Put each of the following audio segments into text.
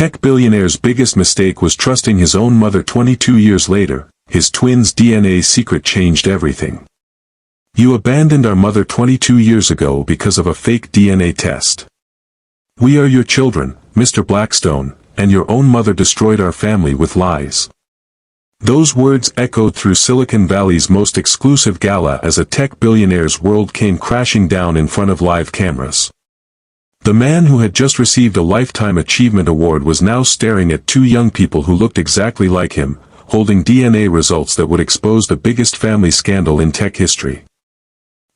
tech billionaire's biggest mistake was trusting his own mother 22 years later. His twins' DNA secret changed everything. You abandoned our mother 22 years ago because of a fake DNA test. We are your children, Mr. Blackstone, and your own mother destroyed our family with lies. Those words echoed through Silicon Valley's most exclusive gala as a tech billionaire's world came crashing down in front of live cameras. The man who had just received a Lifetime Achievement Award was now staring at two young people who looked exactly like him, holding DNA results that would expose the biggest family scandal in tech history.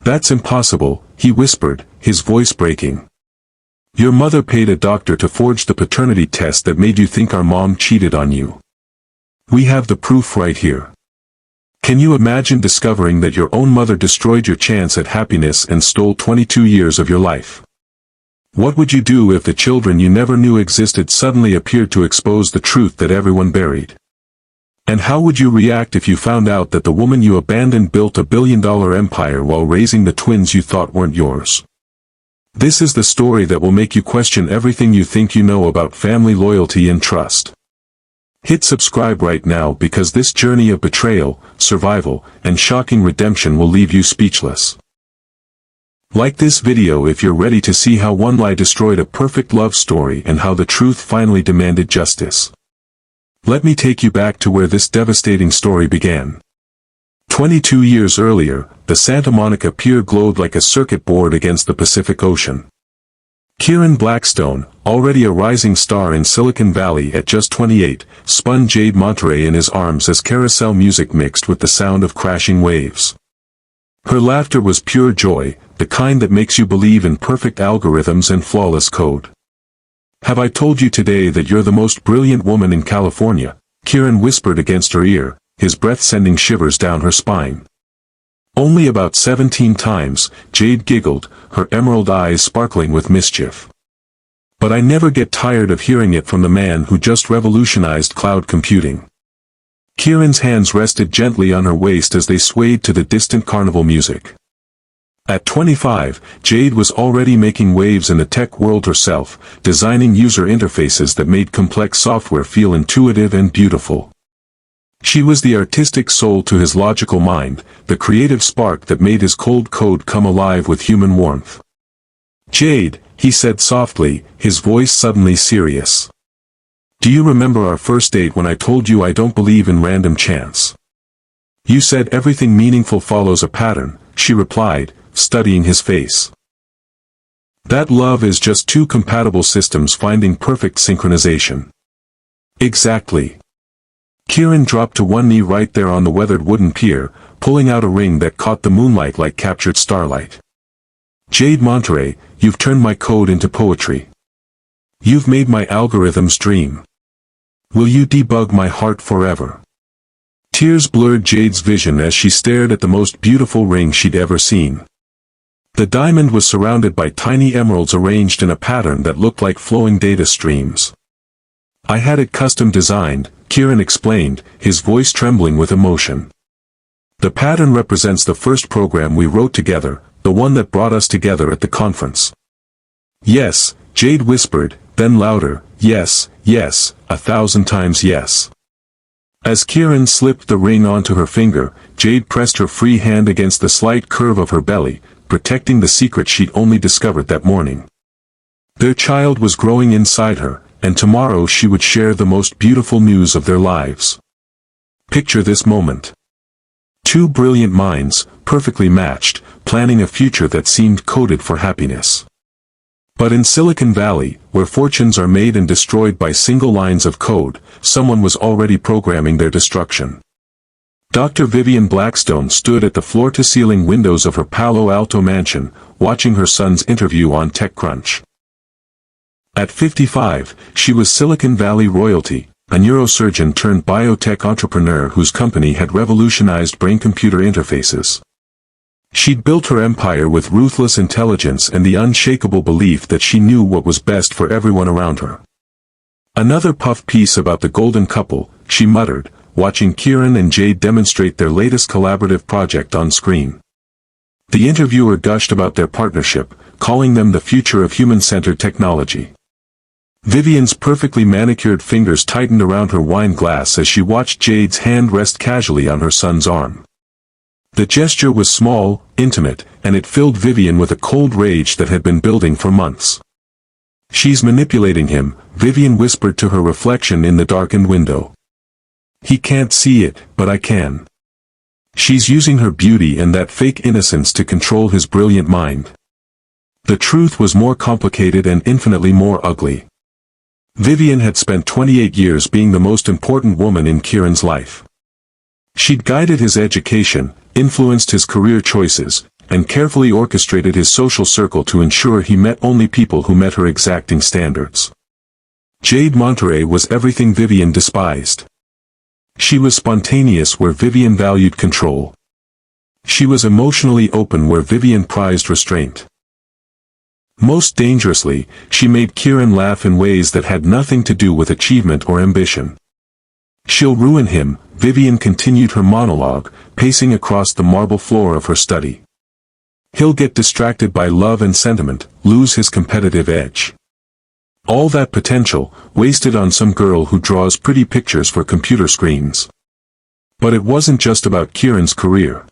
That's impossible, he whispered, his voice breaking. Your mother paid a doctor to forge the paternity test that made you think our mom cheated on you. We have the proof right here. Can you imagine discovering that your own mother destroyed your chance at happiness and stole 22 years of your life? What would you do if the children you never knew existed suddenly appeared to expose the truth that everyone buried? And how would you react if you found out that the woman you abandoned built a billion-dollar empire while raising the twins you thought weren't yours? This is the story that will make you question everything you think you know about family loyalty and trust. Hit subscribe right now because this journey of betrayal, survival, and shocking redemption will leave you speechless. Like this video if you're ready to see how one lie destroyed a perfect love story and how the truth finally demanded justice. Let me take you back to where this devastating story began. 22 years earlier, the Santa Monica Pier glowed like a circuit board against the Pacific Ocean. Kieran Blackstone, already a rising star in Silicon Valley at just 28, spun Jade Monterey in his arms as carousel music mixed with the sound of crashing waves. Her laughter was pure joy, the kind that makes you believe in perfect algorithms and flawless code. Have I told you today that you're the most brilliant woman in California? Kieran whispered against her ear, his breath sending shivers down her spine. Only about 17 times, Jade giggled, her emerald eyes sparkling with mischief. But I never get tired of hearing it from the man who just revolutionized cloud computing. Kieran's hands rested gently on her waist as they swayed to the distant carnival music. At 25, Jade was already making waves in the tech world herself, designing user interfaces that made complex software feel intuitive and beautiful. She was the artistic soul to his logical mind, the creative spark that made his cold code come alive with human warmth. Jade, he said softly, his voice suddenly serious. Do you remember our first date when I told you I don't believe in random chance? You said everything meaningful follows a pattern, she replied, studying his face. That love is just two compatible systems finding perfect synchronization. Exactly. Kieran dropped to one knee right there on the weathered wooden pier, pulling out a ring that caught the moonlight like captured starlight. Jade Monterey, you've turned my code into poetry. You've made my algorithms dream. Will you debug my heart forever? Tears blurred Jade's vision as she stared at the most beautiful ring she'd ever seen. The diamond was surrounded by tiny emeralds arranged in a pattern that looked like flowing data streams. I had it custom designed, Kieran explained, his voice trembling with emotion. The pattern represents the first program we wrote together, the one that brought us together at the conference. Yes, Jade whispered, then louder, yes, yes, 1,000 times yes. As Kieran slipped the ring onto her finger, Jade pressed her free hand against the slight curve of her belly, protecting the secret she'd only discovered that morning. Their child was growing inside her, and tomorrow she would share the most beautiful news of their lives. Picture this moment. Two brilliant minds, perfectly matched, planning a future that seemed coded for happiness. But in Silicon Valley, where fortunes are made and destroyed by single lines of code, someone was already programming their destruction. Dr. Vivian Blackstone stood at the floor-to-ceiling windows of her Palo Alto mansion, watching her son's interview on TechCrunch. At 55, she was Silicon Valley royalty, a neurosurgeon turned biotech entrepreneur whose company had revolutionized brain-computer interfaces. She'd built her empire with ruthless intelligence and the unshakable belief that she knew what was best for everyone around her. Another puff piece about the golden couple, she muttered, watching Kieran and Jade demonstrate their latest collaborative project on screen. The interviewer gushed about their partnership, calling them the future of human-centered technology. Vivian's perfectly manicured fingers tightened around her wine glass as she watched Jade's hand rest casually on her son's arm. The gesture was small, intimate, and it filled Vivian with a cold rage that had been building for months. "She's manipulating him," Vivian whispered to her reflection in the darkened window. "He can't see it, but I can. She's using her beauty and that fake innocence to control his brilliant mind." The truth was more complicated and infinitely more ugly. Vivian had spent 28 years being the most important woman in Kieran's life. She'd guided his education, influenced his career choices, and carefully orchestrated his social circle to ensure he met only people who met her exacting standards. Jade Monterey was everything Vivian despised. She was spontaneous where Vivian valued control. She was emotionally open where Vivian prized restraint. Most dangerously, she made Kieran laugh in ways that had nothing to do with achievement or ambition. "She'll ruin him," Vivian continued her monologue, pacing across the marble floor of her study. "He'll get distracted by love and sentiment, lose his competitive edge. All that potential, wasted on some girl who draws pretty pictures for computer screens." But it wasn't just about Kieran's career.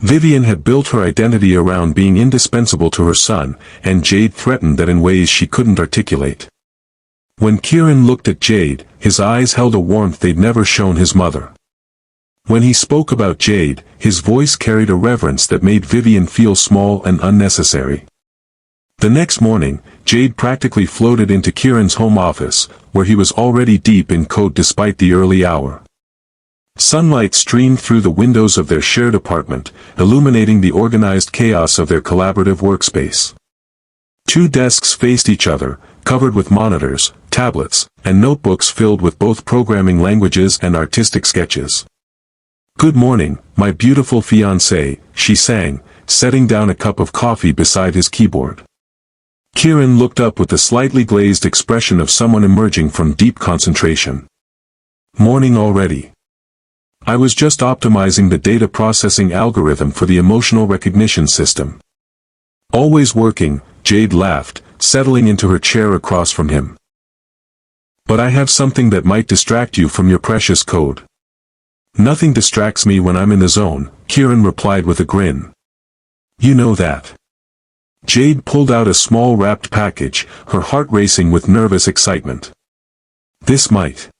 Vivian had built her identity around being indispensable to her son, and Jade threatened that in ways she couldn't articulate. When Kieran looked at Jade, his eyes held a warmth they'd never shown his mother. When he spoke about Jade, his voice carried a reverence that made Vivian feel small and unnecessary. The next morning, Jade practically floated into Kieran's home office, where he was already deep in code despite the early hour. Sunlight streamed through the windows of their shared apartment, illuminating the organized chaos of their collaborative workspace. Two desks faced each other, covered with monitors, tablets, and notebooks filled with both programming languages and artistic sketches. "Good morning, my beautiful fiancé," she sang, setting down a cup of coffee beside his keyboard. Kieran looked up with the slightly glazed expression of someone emerging from deep concentration. "Morning already. I was just optimizing the data processing algorithm for the emotional recognition system." "Always working," Jade laughed, settling into her chair across from him. "But I have something that might distract you from your precious code." "Nothing distracts me when I'm in the zone," Kieran replied with a grin. "You know that." Jade pulled out a small wrapped package, her heart racing with nervous excitement. "This might."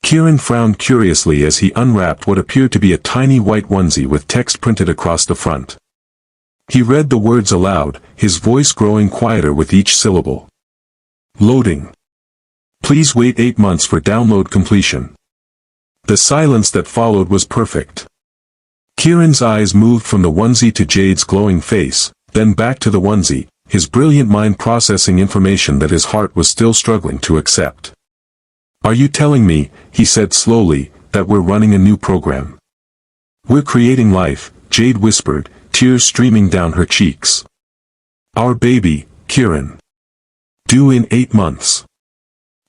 Kieran frowned curiously as he unwrapped what appeared to be a tiny white onesie with text printed across the front. He read the words aloud, his voice growing quieter with each syllable. "Loading. Please wait 8 months for download completion." The silence that followed was perfect. Kieran's eyes moved from the onesie to Jade's glowing face, then back to the onesie, his brilliant mind processing information that his heart was still struggling to accept. "Are you telling me," he said slowly, "that we're running a new program?" "We're creating life," Jade whispered, tears streaming down her cheeks. "Our baby, Kieran. Due in 8 months."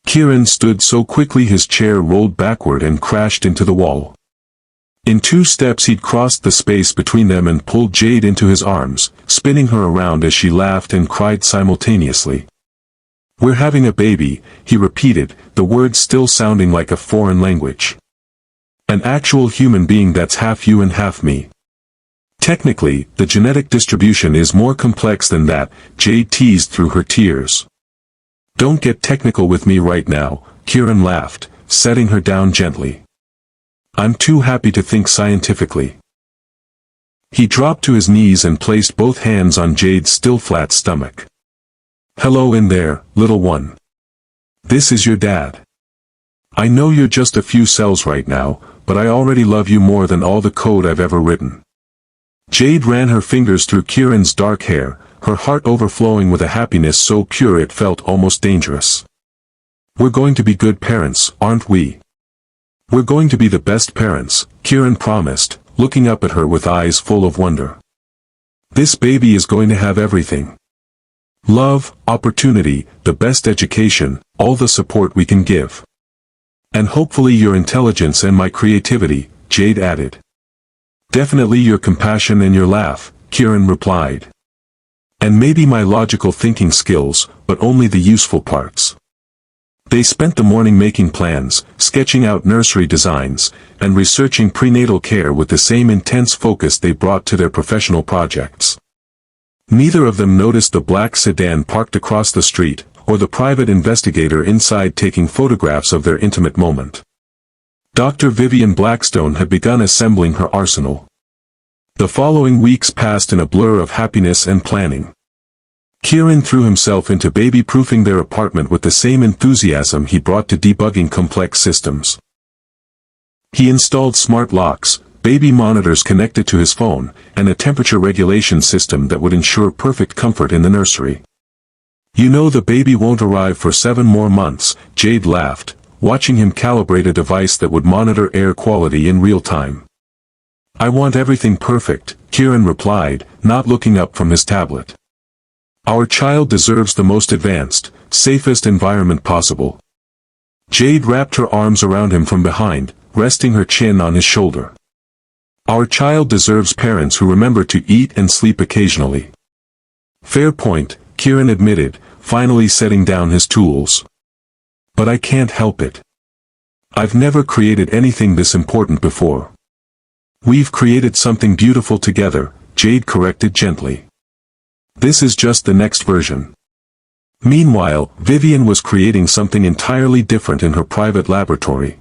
Kieran stood so quickly his chair rolled backward and crashed into the wall. In 2 steps he'd crossed the space between them and pulled Jade into his arms, spinning her around as she laughed and cried simultaneously. "We're having a baby," he repeated, the words still sounding like a foreign language. "An actual human being that's half you and half me." "Technically, the genetic distribution is more complex than that," Jade teased through her tears. "Don't get technical with me right now," Kieran laughed, setting her down gently. "I'm too happy to think scientifically." He dropped to his knees and placed both hands on Jade's still flat stomach. "Hello in there, little one. This is your dad. I know you're just a few cells right now, but I already love you more than all the code I've ever written." Jade ran her fingers through Kieran's dark hair, her heart overflowing with a happiness so pure it felt almost dangerous. "We're going to be good parents, aren't we?" "We're going to be the best parents," Kieran promised, looking up at her with eyes full of wonder. "This baby is going to have everything. Love, opportunity, the best education, all the support we can give. And hopefully your intelligence and my creativity," Jade added. "Definitely your compassion and your laugh," Kieran replied. "And maybe my logical thinking skills, but only the useful parts." They spent the morning making plans, sketching out nursery designs, and researching prenatal care with the same intense focus they brought to their professional projects. Neither of them noticed the black sedan parked across the street, or the private investigator inside taking photographs of their intimate moment. Dr. Vivian Blackstone had begun assembling her arsenal. The following weeks passed in a blur of happiness and planning. Kieran threw himself into baby-proofing their apartment with the same enthusiasm he brought to debugging complex systems. He installed smart locks, baby monitors connected to his phone, and a temperature regulation system that would ensure perfect comfort in the nursery. "You know the baby won't arrive for 7 more months, Jade laughed, watching him calibrate a device that would monitor air quality in real time. "I want everything perfect," Kieran replied, not looking up from his tablet. "Our child deserves the most advanced, safest environment possible." Jade wrapped her arms around him from behind, resting her chin on his shoulder. "Our child deserves parents who remember to eat and sleep occasionally." "Fair point," Kieran admitted, finally setting down his tools. "But I can't help it. I've never created anything this important before." "We've created something beautiful together," Jade corrected gently. "This is just the next version." Meanwhile, Vivian was creating something entirely different in her private laboratory.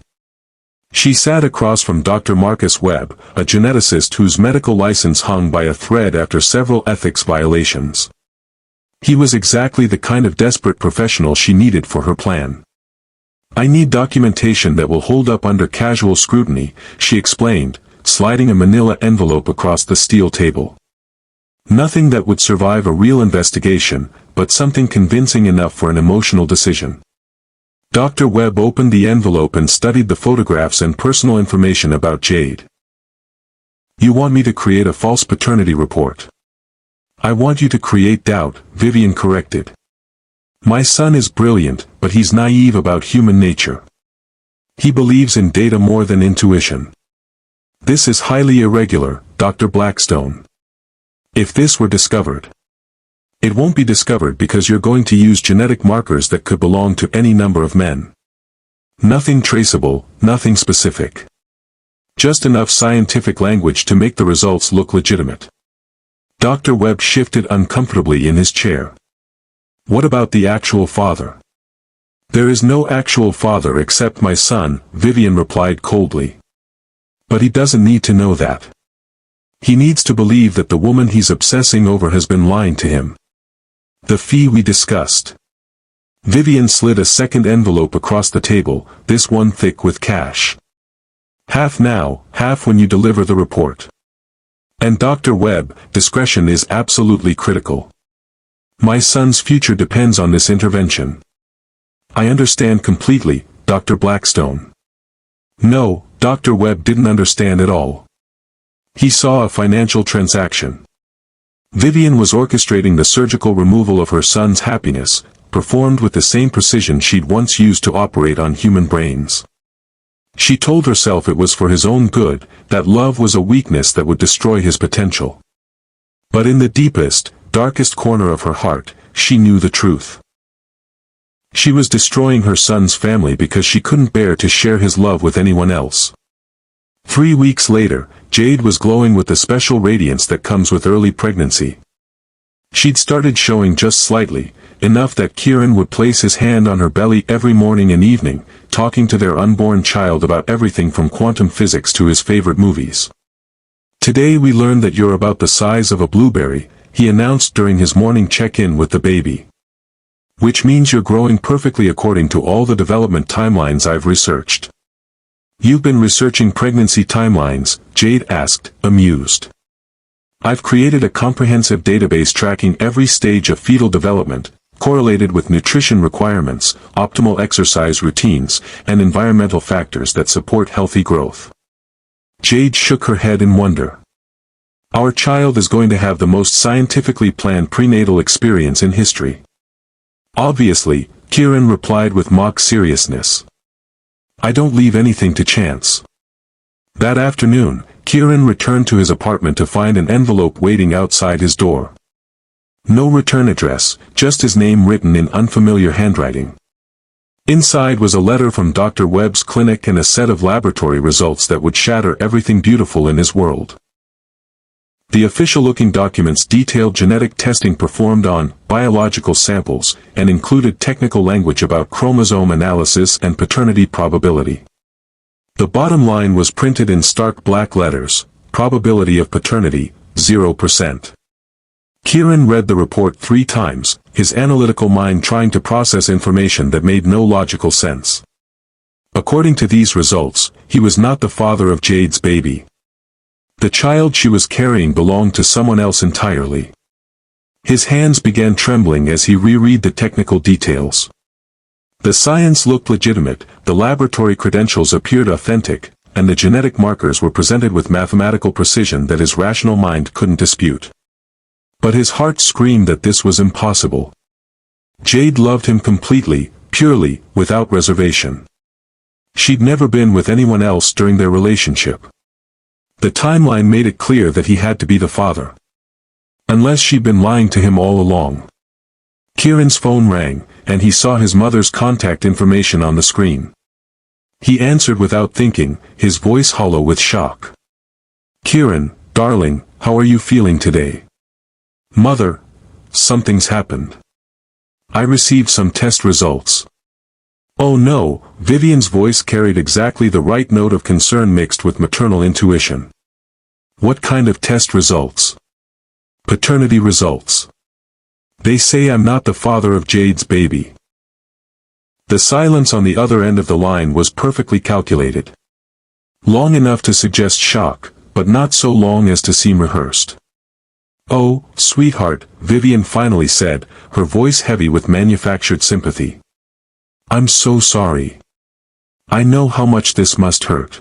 She sat across from Dr. Marcus Webb, a geneticist whose medical license hung by a thread after several ethics violations. He was exactly the kind of desperate professional she needed for her plan. "I need documentation that will hold up under casual scrutiny," she explained, sliding a manila envelope across the steel table. "Nothing that would survive a real investigation, but something convincing enough for an emotional decision." Dr. Webb opened the envelope and studied the photographs and personal information about Jade. "You want me to create a false paternity report?" "I want you to create doubt," Vivian corrected. "My son is brilliant, but he's naive about human nature. He believes in data more than intuition. This is highly irregular, Dr. Blackstone. If this were discovered..." "It won't be discovered because you're going to use genetic markers that could belong to any number of men. Nothing traceable, nothing specific. Just enough scientific language to make the results look legitimate." Dr. Webb shifted uncomfortably in his chair. "What about the actual father?" "There is no actual father except my son," Vivian replied coldly. "But he doesn't need to know that. He needs to believe that the woman he's obsessing over has been lying to him." "The fee we discussed." Vivian slid a second envelope across the table, this one thick with cash. "Half now, half when you deliver the report. And Dr. Webb, discretion is absolutely critical. My son's future depends on this intervention." "I understand completely, Dr. Blackstone." No, Dr. Webb didn't understand at all. He saw a financial transaction. Vivian was orchestrating the surgical removal of her son's happiness, performed with the same precision she'd once used to operate on human brains. She told herself it was for his own good, that love was a weakness that would destroy his potential. But in the deepest, darkest corner of her heart, she knew the truth. She was destroying her son's family because she couldn't bear to share his love with anyone else. 3 weeks later, Jade was glowing with the special radiance that comes with early pregnancy. She'd started showing just slightly, enough that Kieran would place his hand on her belly every morning and evening, talking to their unborn child about everything from quantum physics to his favorite movies. "Today we learned that you're about the size of a blueberry," he announced during his morning check-in with the baby. "Which means you're growing perfectly according to all the development timelines I've researched." "You've been researching pregnancy timelines?" Jade asked, amused. "I've created a comprehensive database tracking every stage of fetal development, correlated with nutrition requirements, optimal exercise routines, and environmental factors that support healthy growth." Jade shook her head in wonder. "Our child is going to have the most scientifically planned prenatal experience in history." "Obviously," Kieran replied with mock seriousness. "I don't leave anything to chance." That afternoon, Kieran returned to his apartment to find an envelope waiting outside his door. No return address, just his name written in unfamiliar handwriting. Inside was a letter from Dr. Webb's clinic and a set of laboratory results that would shatter everything beautiful in his world. The official-looking documents detailed genetic testing performed on biological samples and included technical language about chromosome analysis and paternity probability. The bottom line was printed in stark black letters: probability of paternity, 0%. Kieran read the report 3 times, his analytical mind trying to process information that made no logical sense. According to these results, he was not the father of Jade's baby. The child she was carrying belonged to someone else entirely. His hands began trembling as he reread the technical details. The science looked legitimate, the laboratory credentials appeared authentic, and the genetic markers were presented with mathematical precision that his rational mind couldn't dispute. But his heart screamed that this was impossible. Jade loved him completely, purely, without reservation. She'd never been with anyone else during their relationship. The timeline made it clear that he had to be the father. Unless she'd been lying to him all along. Kieran's phone rang, and he saw his mother's contact information on the screen. He answered without thinking, his voice hollow with shock. "Kieran, darling, how are you feeling today?" "Mother, something's happened. I received some test results." "Oh no," Vivian's voice carried exactly the right note of concern mixed with maternal intuition. "What kind of test results?" "Paternity results. They say I'm not the father of Jade's baby." The silence on the other end of the line was perfectly calculated. Long enough to suggest shock, but not so long as to seem rehearsed. "Oh, sweetheart," Vivian finally said, her voice heavy with manufactured sympathy. "I'm so sorry. I know how much this must hurt."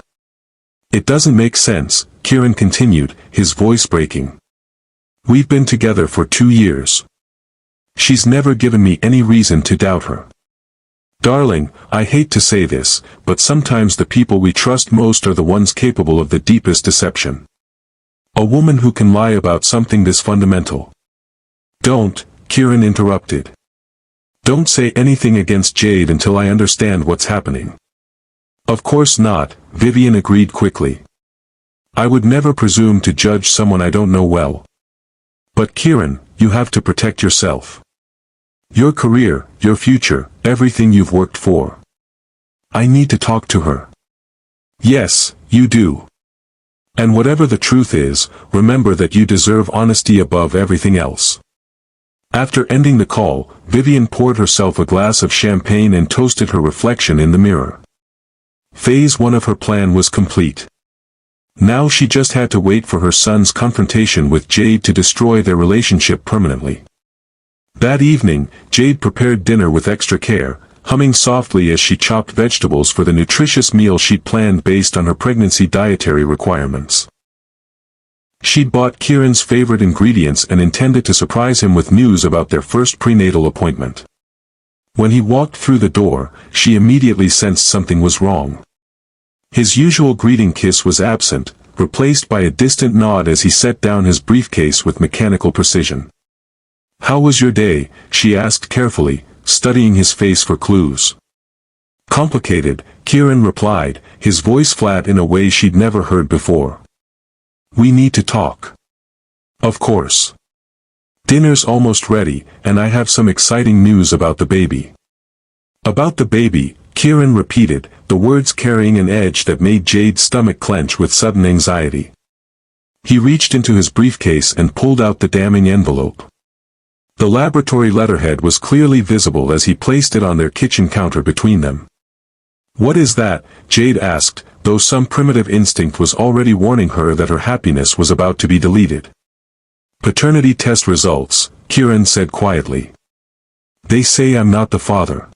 "It doesn't make sense," Kieran continued, his voice breaking. "We've been together for 2 years. She's never given me any reason to doubt her. Darling, I hate to say this, but sometimes the people we trust most are the ones capable of the deepest deception. A woman who can lie about something this fundamental." "Don't," Kieran interrupted. "Don't say anything against Jade until I understand what's happening." "Of course not," Vivian agreed quickly. "I would never presume to judge someone I don't know well. But Kieran, you have to protect yourself. Your career, your future, everything you've worked for. I need to talk to her." "Yes, you do. And whatever the truth is, remember that you deserve honesty above everything else." After ending the call, Vivian poured herself a glass of champagne and toasted her reflection in the mirror. Phase 1 of her plan was complete. Now she just had to wait for her son's confrontation with Jade to destroy their relationship permanently. That evening, Jade prepared dinner with extra care, humming softly as she chopped vegetables for the nutritious meal she'd planned based on her pregnancy dietary requirements. She'd bought Kieran's favorite ingredients and intended to surprise him with news about their first prenatal appointment. When he walked through the door, she immediately sensed something was wrong. His usual greeting kiss was absent, replaced by a distant nod as he set down his briefcase with mechanical precision. "How was your day?" she asked carefully, studying his face for clues. "Complicated," Kieran replied, his voice flat in a way she'd never heard before. "We need to talk." "Of course. Dinner's almost ready, and I have some exciting news about the baby." "About the baby," Kieran repeated, the words carrying an edge that made Jade's stomach clench with sudden anxiety. He reached into his briefcase and pulled out the damning envelope. The laboratory letterhead was clearly visible as he placed it on their kitchen counter between them. "What is that?" Jade asked, though some primitive instinct was already warning her that her happiness was about to be deleted. "Paternity test results," Kieran said quietly. "They say I'm not the father."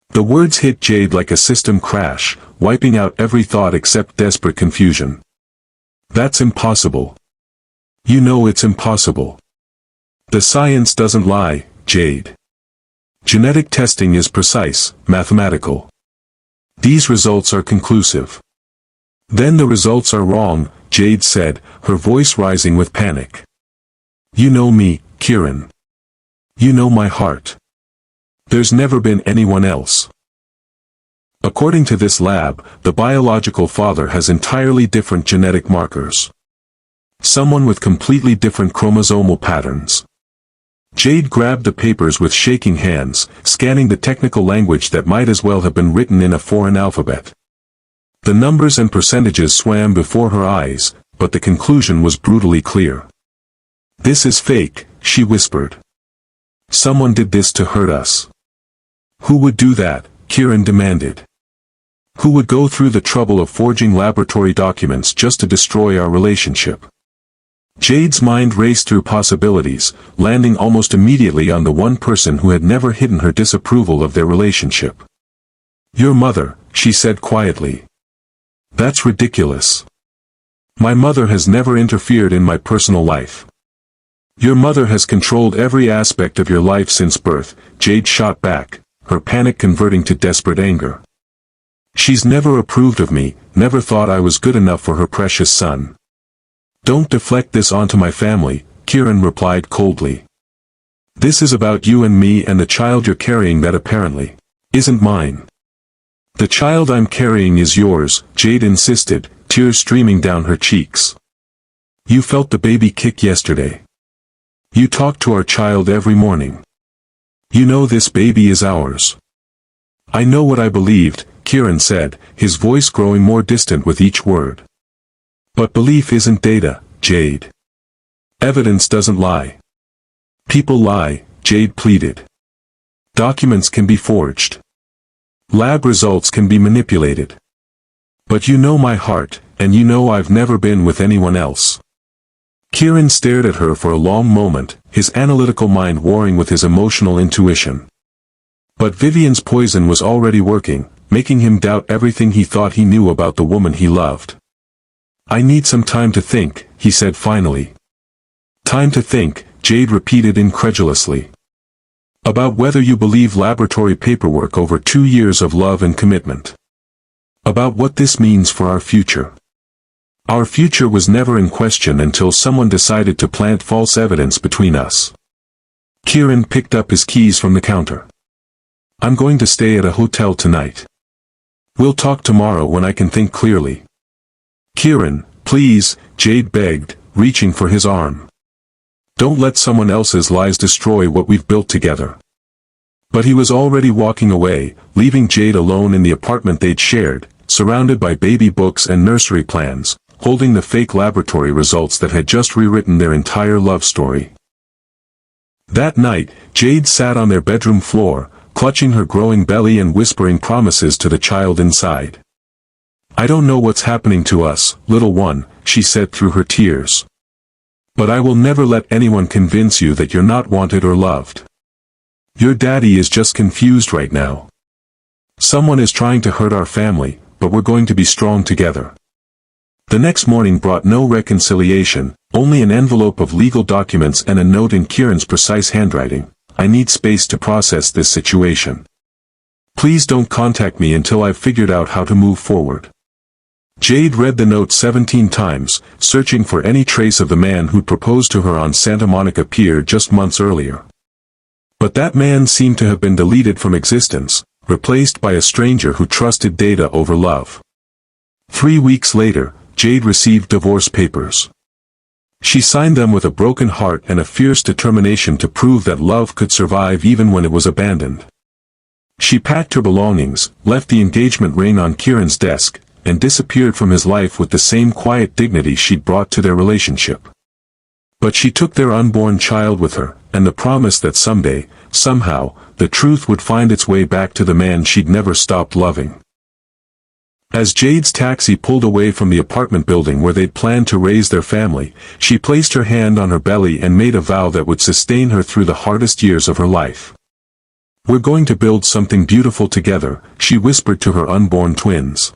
The words hit Jade like a system crash, wiping out every thought except desperate confusion. "That's impossible. You know it's impossible. The science doesn't lie, Jade. Genetic testing is precise, mathematical. These results are conclusive." "Then the results are wrong," Jade said, her voice rising with panic. "You know me, Kieran. You know my heart. There's never been anyone else. According to this lab, the biological father has entirely different genetic markers. Someone with completely different chromosomal patterns. Jade grabbed the papers with shaking hands, scanning the technical language that might as well have been written in a foreign alphabet. The numbers and percentages swam before her eyes, but the conclusion was brutally clear. "This is fake," she whispered. "Someone did this to hurt us." "Who would do that?" Kieran demanded. "Who would go through the trouble of forging laboratory documents just to destroy our relationship?" Jade's mind raced through possibilities, landing almost immediately on the one person who had never hidden her disapproval of their relationship. "Your mother," she said quietly. "That's ridiculous. My mother has never interfered in my personal life." "Your mother has controlled every aspect of your life since birth," Jade shot back, her panic converting to desperate anger. "She's never approved of me, never thought I was good enough for her precious son." "Don't deflect this onto my family," Kieran replied coldly. "This is about you and me and the child you're carrying that apparently isn't mine." "The child I'm carrying is yours," Jade insisted, tears streaming down her cheeks. "You felt the baby kick yesterday. You talk to our child every morning. You know this baby is ours." "I know what I believed," Kieran said, his voice growing more distant with each word. "But belief isn't data, Jade. Evidence doesn't lie. People lie," Jade pleaded. "Documents can be forged. Lab results can be manipulated. But you know my heart, and you know I've never been with anyone else." Kieran stared at her for a long moment, his analytical mind warring with his emotional intuition. But Vivian's poison was already working, making him doubt everything he thought he knew about the woman he loved. "I need some time to think," he said finally. "Time to think," Jade repeated incredulously. "About whether you believe laboratory paperwork over 2 years of love and commitment. About what this means for our future. Our future was never in question until someone decided to plant false evidence between us." Kieran picked up his keys from the counter. "I'm going to stay at a hotel tonight. We'll talk tomorrow when I can think clearly." "Kieran, please," Jade begged, reaching for his arm. "Don't let someone else's lies destroy what we've built together." But he was already walking away, leaving Jade alone in the apartment they'd shared, surrounded by baby books and nursery plans, holding the fake laboratory results that had just rewritten their entire love story. That night, Jade sat on their bedroom floor, clutching her growing belly and whispering promises to the child inside. "I don't know what's happening to us, little one," she said through her tears. "But I will never let anyone convince you that you're not wanted or loved. Your daddy is just confused right now. Someone is trying to hurt our family, but we're going to be strong together." The next morning brought no reconciliation, only an envelope of legal documents and a note in Kieran's precise handwriting. "I need space to process this situation. Please don't contact me until I've figured out how to move forward." Jade read the note 17 times, searching for any trace of the man who'd proposed to her on Santa Monica Pier just months earlier. But that man seemed to have been deleted from existence, replaced by a stranger who trusted data over love. 3 weeks later, Jade received divorce papers. She signed them with a broken heart and a fierce determination to prove that love could survive even when it was abandoned. She packed her belongings, left the engagement ring on Kieran's desk, and disappeared from his life with the same quiet dignity she'd brought to their relationship. But she took their unborn child with her, and the promise that someday, somehow, the truth would find its way back to the man she'd never stopped loving. As Jade's taxi pulled away from the apartment building where they'd planned to raise their family, she placed her hand on her belly and made a vow that would sustain her through the hardest years of her life. "We're going to build something beautiful together," she whispered to her unborn twins.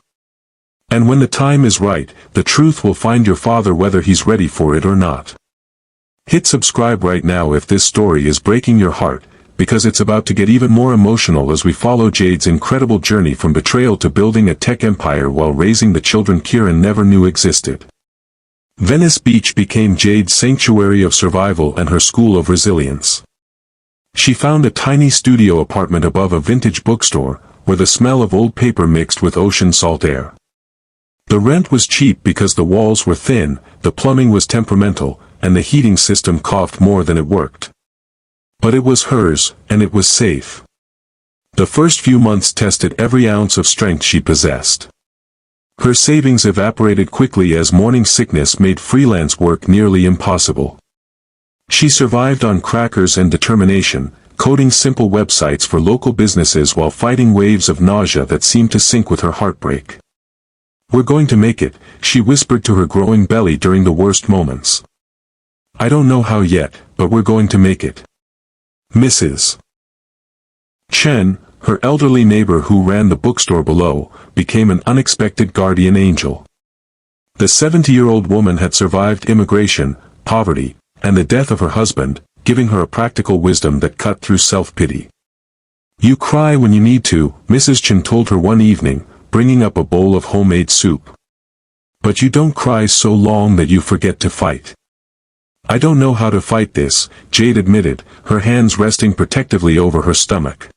"And when the time is right, the truth will find your father whether he's ready for it or not." Hit subscribe right now if this story is breaking your heart, because it's about to get even more emotional as we follow Jade's incredible journey from betrayal to building a tech empire while raising the children Kieran never knew existed. Venice Beach became Jade's sanctuary of survival and her school of resilience. She found a tiny studio apartment above a vintage bookstore, where the smell of old paper mixed with ocean salt air. The rent was cheap because the walls were thin, the plumbing was temperamental, and the heating system coughed more than it worked. But it was hers, and it was safe. The first few months tested every ounce of strength she possessed. Her savings evaporated quickly as morning sickness made freelance work nearly impossible. She survived on crackers and determination, coding simple websites for local businesses while fighting waves of nausea that seemed to sink with her heartbreak. "We're going to make it," she whispered to her growing belly during the worst moments. "I don't know how yet, but we're going to make it." Mrs. Chen, her elderly neighbor who ran the bookstore below, became an unexpected guardian angel. The 70-year-old woman had survived immigration, poverty, and the death of her husband, giving her a practical wisdom that cut through self-pity. "You cry when you need to," Mrs. Chen told her one evening, bringing up a bowl of homemade soup. "But you don't cry so long that you forget to fight." "I don't know how to fight this," Jade admitted, her hands resting protectively over her stomach.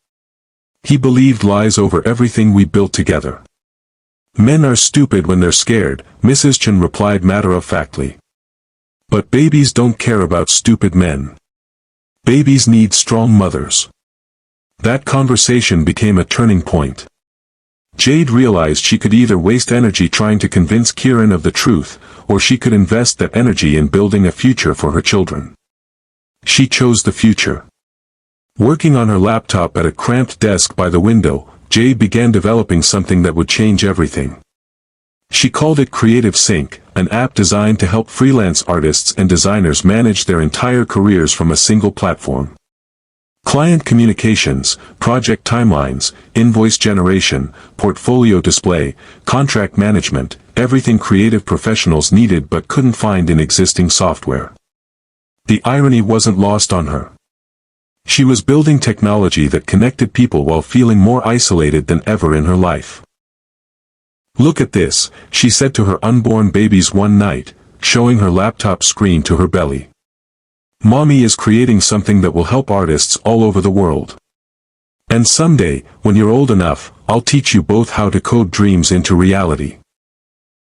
"He believed lies over everything we built together." "Men are stupid when they're scared," Mrs. Chen replied matter-of-factly. "But babies don't care about stupid men. Babies need strong mothers." That conversation became a turning point. Jade realized she could either waste energy trying to convince Kieran of the truth, or she could invest that energy in building a future for her children. She chose the future. Working on her laptop at a cramped desk by the window, Jade began developing something that would change everything. She called it Creative Sync, an app designed to help freelance artists and designers manage their entire careers from a single platform. Client communications, project timelines, invoice generation, portfolio display, contract management, everything creative professionals needed but couldn't find in existing software. The irony wasn't lost on her. She was building technology that connected people while feeling more isolated than ever in her life. "Look at this," she said to her unborn babies one night, showing her laptop screen to her belly. "Mommy is creating something that will help artists all over the world. And someday, when you're old enough, I'll teach you both how to code dreams into reality."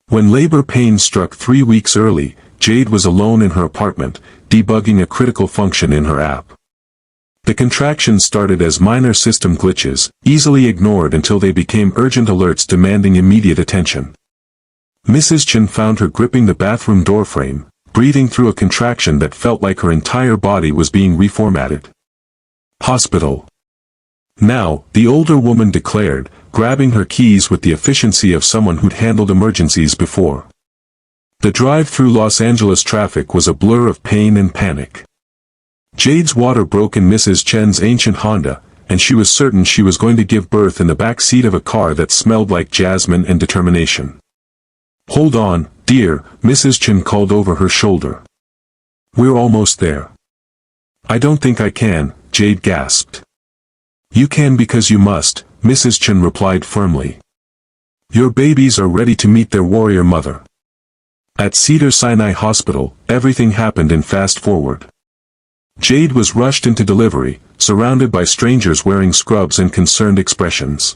When labor pains struck 3 weeks early, Jade was alone in her apartment, debugging a critical function in her app. The contractions started as minor system glitches, easily ignored until they became urgent alerts demanding immediate attention. Mrs. Chen found her gripping the bathroom doorframe, breathing through a contraction that felt like her entire body was being reformatted. "Hospital." "Now," the older woman declared, grabbing her keys with the efficiency of someone who'd handled emergencies before. The drive through Los Angeles traffic was a blur of pain and panic. Jade's water broke in Mrs. Chen's ancient Honda, and she was certain she was going to give birth in the back seat of a car that smelled like jasmine and determination. "Hold on, dear," Mrs. Chen called over her shoulder. "We're almost there." "I don't think I can," Jade gasped. "You can because you must," Mrs. Chen replied firmly. "Your babies are ready to meet their warrior mother." At Cedars-Sinai Hospital, everything happened in fast forward. Jade was rushed into delivery, surrounded by strangers wearing scrubs and concerned expressions.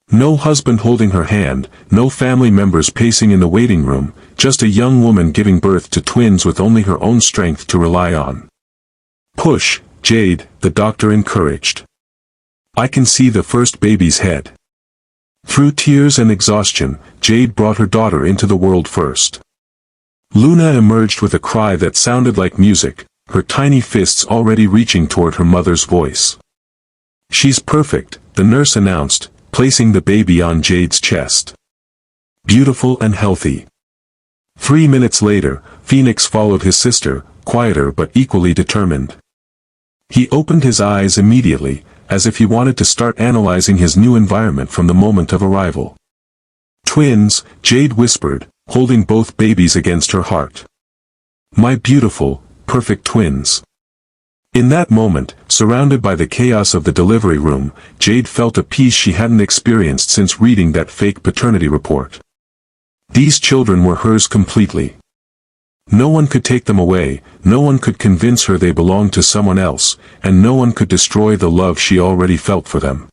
No husband holding her hand, no family members pacing in the waiting room, just a young woman giving birth to twins with only her own strength to rely on. "Push, Jade," the doctor encouraged. "I can see the first baby's head." Through tears and exhaustion, Jade brought her daughter into the world first. Luna emerged with a cry that sounded like music, her tiny fists already reaching toward her mother's voice. "She's perfect," the nurse announced, placing the baby on Jade's chest. "Beautiful and healthy." 3 minutes later, Phoenix followed his sister, quieter but equally determined. He opened his eyes immediately, as if he wanted to start analyzing his new environment from the moment of arrival. "Twins," Jade whispered, holding both babies against her heart. "My beautiful, perfect twins." In that moment, surrounded by the chaos of the delivery room, Jade felt a peace she hadn't experienced since reading that fake paternity report. These children were hers completely. No one could take them away, no one could convince her they belonged to someone else, and no one could destroy the love she already felt for them.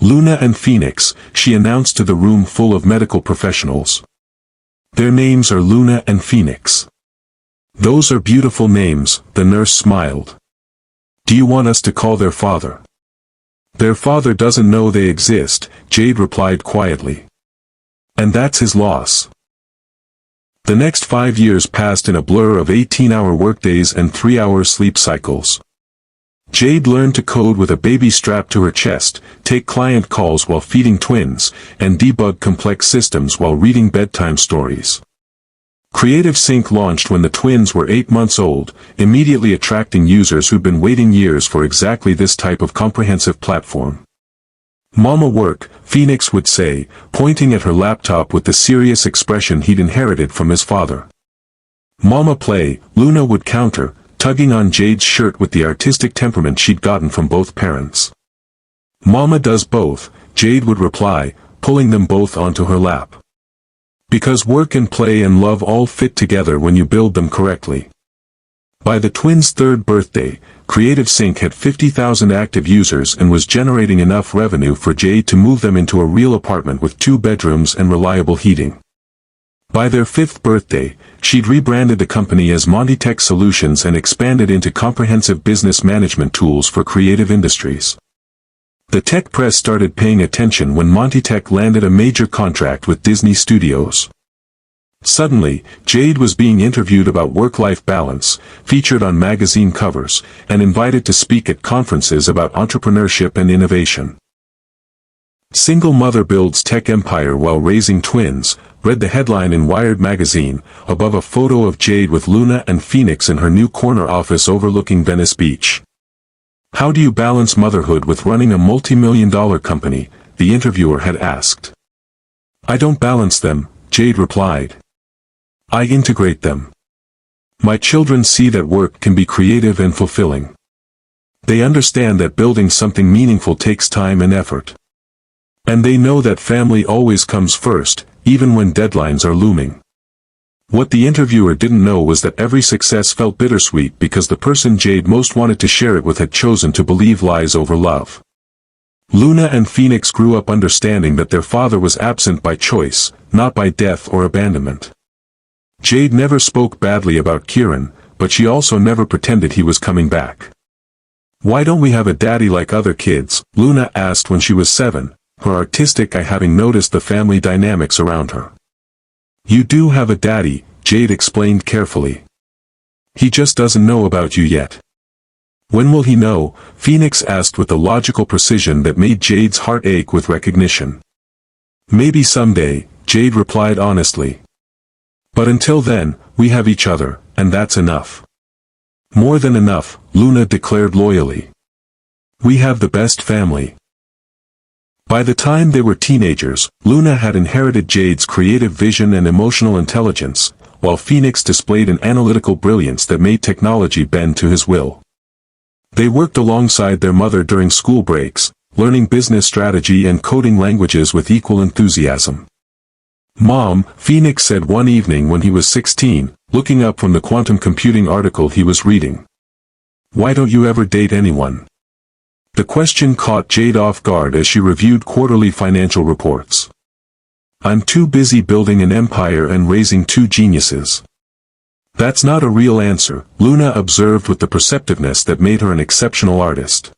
"Luna and Phoenix," she announced to the room full of medical professionals. "Their names are Luna and Phoenix." "Those are beautiful names," the nurse smiled. "Do you want us to call their father?" "Their father doesn't know they exist," Jade replied quietly. "And that's his loss." The next 5 years passed in a blur of 18-hour workdays and 3-hour sleep cycles. Jade learned to code with a baby strapped to her chest, take client calls while feeding twins, and debug complex systems while reading bedtime stories. Creative Sync launched when the twins were 8 months old, immediately attracting users who'd been waiting years for exactly this type of comprehensive platform. "Mama work," Phoenix would say, pointing at her laptop with the serious expression he'd inherited from his father. "Mama play," Luna would counter, tugging on Jade's shirt with the artistic temperament she'd gotten from both parents. "Mama does both," Jade would reply, pulling them both onto her lap. Because work and play and love all fit together when you build them correctly. By the twins' 3rd birthday, Creative Sync had 50,000 active users and was generating enough revenue for Jade to move them into a real apartment with 2 bedrooms and reliable heating. By their 5th birthday, she'd rebranded the company as Montytech Solutions and expanded into comprehensive business management tools for creative industries. The tech press started paying attention when Montytech landed a major contract with Disney Studios. Suddenly, Jade was being interviewed about work-life balance, featured on magazine covers, and invited to speak at conferences about entrepreneurship and innovation. "Single mother builds tech empire while raising twins," read the headline in Wired magazine, above a photo of Jade with Luna and Phoenix in her new corner office overlooking Venice Beach. "How do you balance motherhood with running a multi-million-dollar company?" the interviewer had asked. "I don't balance them," Jade replied. "I integrate them. My children see that work can be creative and fulfilling. They understand that building something meaningful takes time and effort. And they know that family always comes first, even when deadlines are looming." What the interviewer didn't know was that every success felt bittersweet because the person Jade most wanted to share it with had chosen to believe lies over love. Luna and Phoenix grew up understanding that their father was absent by choice, not by death or abandonment. Jade never spoke badly about Kieran, but she also never pretended he was coming back. "Why don't we have a daddy like other kids?" Luna asked when she was 7, her artistic eye having noticed the family dynamics around her. "You do have a daddy," Jade explained carefully. "He just doesn't know about you yet." "When will he know?" Phoenix asked with a logical precision that made Jade's heart ache with recognition. "Maybe someday," Jade replied honestly. "But until then, we have each other, and that's enough." "More than enough," Luna declared loyally. "We have the best family." By the time they were teenagers, Luna had inherited Jade's creative vision and emotional intelligence, while Phoenix displayed an analytical brilliance that made technology bend to his will. They worked alongside their mother during school breaks, learning business strategy and coding languages with equal enthusiasm. "Mom," Phoenix said one evening when he was 16, looking up from the quantum computing article he was reading. "Why don't you ever date anyone?" The question caught Jade off guard as she reviewed quarterly financial reports. "I'm too busy building an empire and raising 2 geniuses." "That's not a real answer," Luna observed with the perceptiveness that made her an exceptional artist.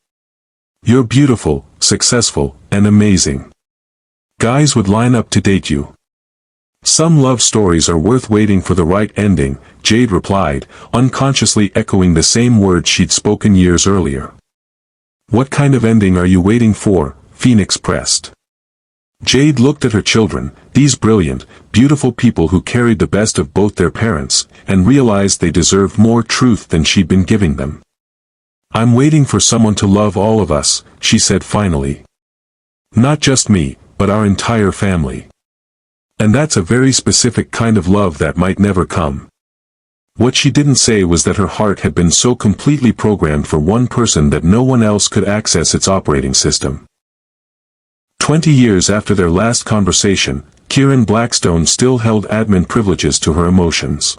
"You're beautiful, successful, and amazing. Guys would line up to date you." "Some love stories are worth waiting for the right ending," Jade replied, unconsciously echoing the same words she'd spoken years earlier. "What kind of ending are you waiting for?" Phoenix pressed. Jade looked at her children, these brilliant, beautiful people who carried the best of both their parents, and realized they deserved more truth than she'd been giving them. "I'm waiting for someone to love all of us," she said finally. "Not just me, but our entire family. And that's a very specific kind of love that might never come." What she didn't say was that her heart had been so completely programmed for one person that no one else could access its operating system. 20 years after their last conversation, Kieran Blackstone still held admin privileges to her emotions.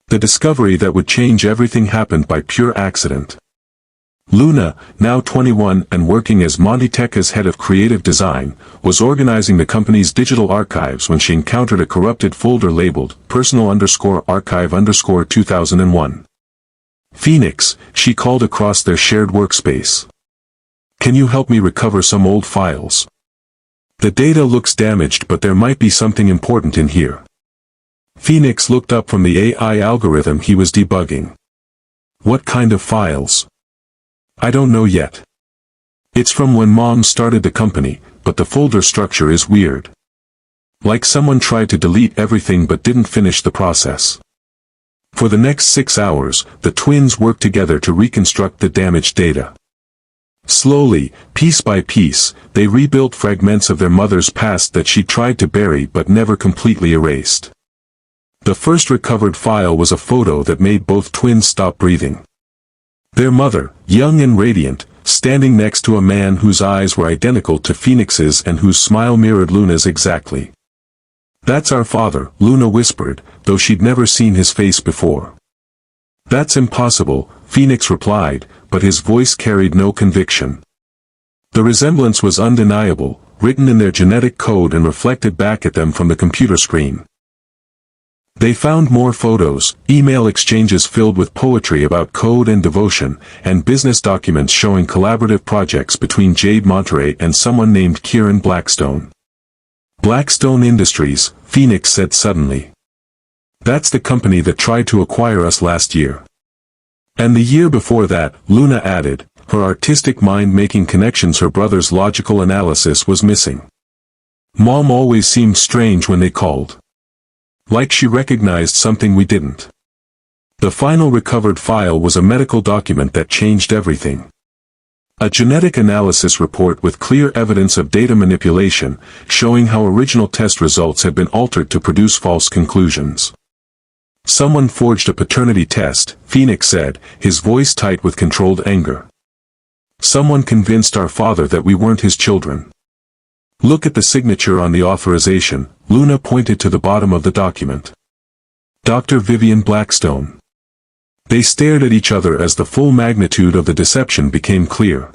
The discovery that would change everything happened by pure accident. Luna, now 21 and working as Monteteca's head of creative design, was organizing the company's digital archives when she encountered a corrupted folder labeled personal_archive_2001. Phoenix, she called across their shared workspace. Can you help me recover some old files? The data looks damaged, but there might be something important in here. Phoenix looked up from the AI algorithm he was debugging. What kind of files? I don't know yet. It's from when Mom started the company, but the folder structure is weird. Like someone tried to delete everything but didn't finish the process. For the next 6 hours, the twins worked together to reconstruct the damaged data. Slowly, piece by piece, they rebuilt fragments of their mother's past that she tried to bury but never completely erased. The first recovered file was a photo that made both twins stop breathing. Their mother, young and radiant, standing next to a man whose eyes were identical to Phoenix's and whose smile mirrored Luna's exactly. "That's our father," Luna whispered, though she'd never seen his face before. "That's impossible," Phoenix replied, but his voice carried no conviction. The resemblance was undeniable, written in their genetic code and reflected back at them from the computer screen. They found more photos, email exchanges filled with poetry about code and devotion, and business documents showing collaborative projects between Jade Monterey and someone named Kieran Blackstone. "Blackstone Industries," Phoenix said suddenly. "That's the company that tried to acquire us last year." "And the year before that," Luna added, her artistic mind making connections her brother's logical analysis was missing. "Mom always seemed strange when they called. Like she recognized something we didn't." The final recovered file was a medical document that changed everything. A genetic analysis report with clear evidence of data manipulation, showing how original test results had been altered to produce false conclusions. "Someone forged a paternity test," Phoenix said, his voice tight with controlled anger. "Someone convinced our father that we weren't his children. Look at the signature on the authorization," Luna pointed to the bottom of the document. "Dr. Vivian Blackstone." They stared at each other as the full magnitude of the deception became clear.